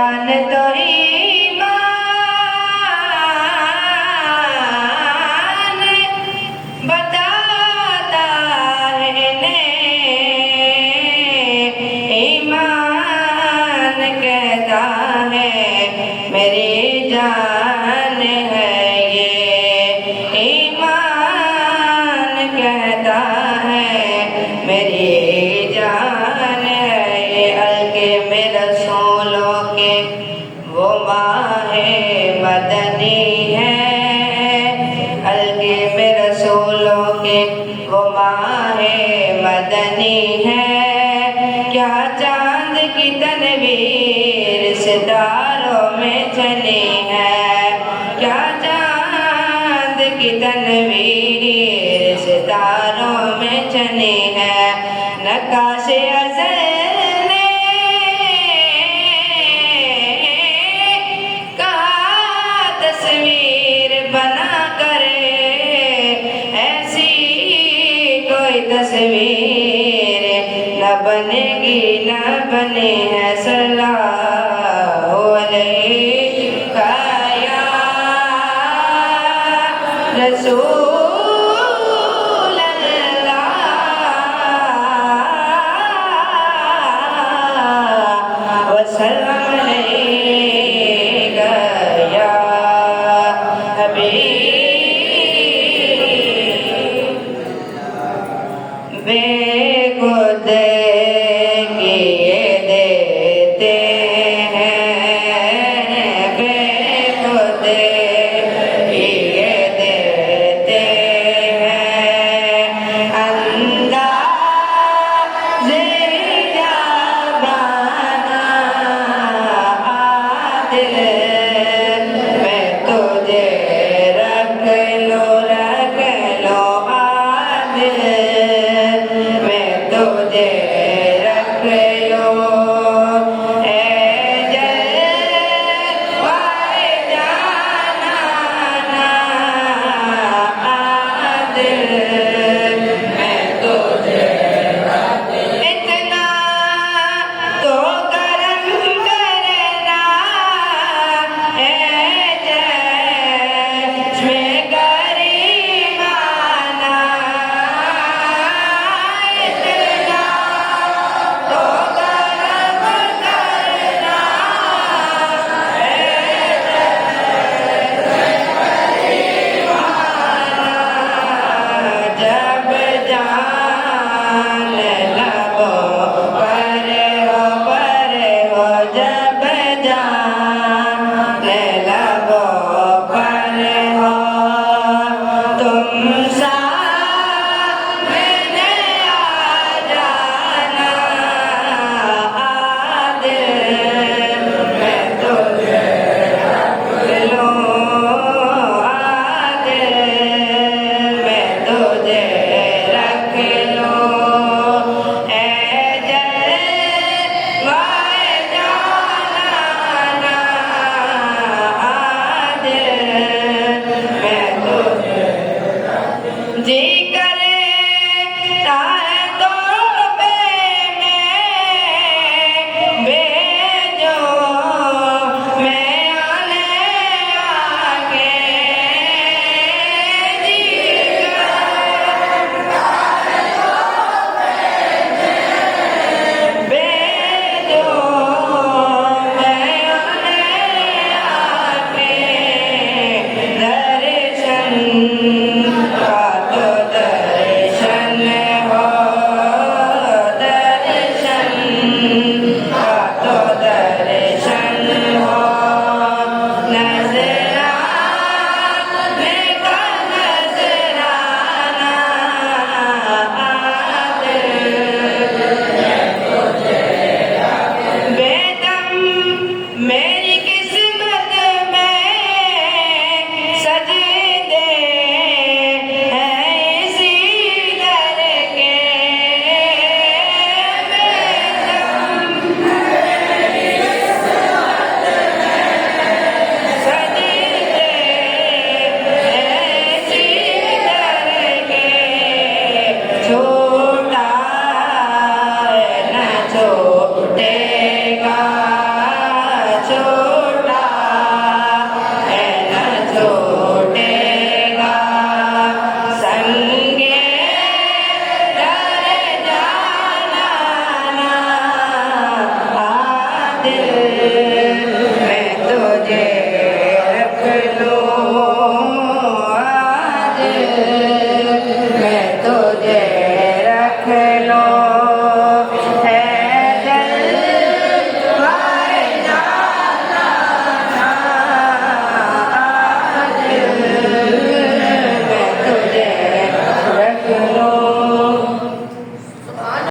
कुरान तो ईमान बताता है ने, ईमान कहता है मेरी जान है ये, ईमान कहता है मेरी जान है ये। अलके में रसूलों के वो माहे मदनी है, अलके में रसूलों के वो माहे मदनी है। क्या चांद की तनवीर सितारों में चली है, क्या चांद की तनवीर सितारों में चली है। नक्काशे अज़ल ने कहा तस्वीर बना करे, ऐसी कोई तस्वीर न बनेगी न बने है। सल्लल्लाहु अलैका या रसूल अल्लाह, वसल्लम अलैका या हबीब। बेखुद किए देते हैं, बेखुद किए देते हैं। अंदाज़े जाबाना आदिल मैं तुझे रख लो आदिल मैं तुझे रख लो। ए जलवाए जाना आदिल मैं तुझे रख लो। इतना तो करम करना ए चश्मे करीमाना, इतना तो करम करना ए जब जान लबों पर हो, जब जान लबों पर हो, तुम सामने आ जाना आदिल मैं तुझे रख लूं आदिल मैं तुझे रख लूं। ए जलवाए जाना आदिल मैं तुझे जी करे ताए तोबे में भेजो मैं आने आगे, जी भेजो मैं आने आगे। दर्शन का तो दर्शन हो, दर्शन का तो दर्शन हो। नज़राने का नज़राना आदिल बेदम मेरी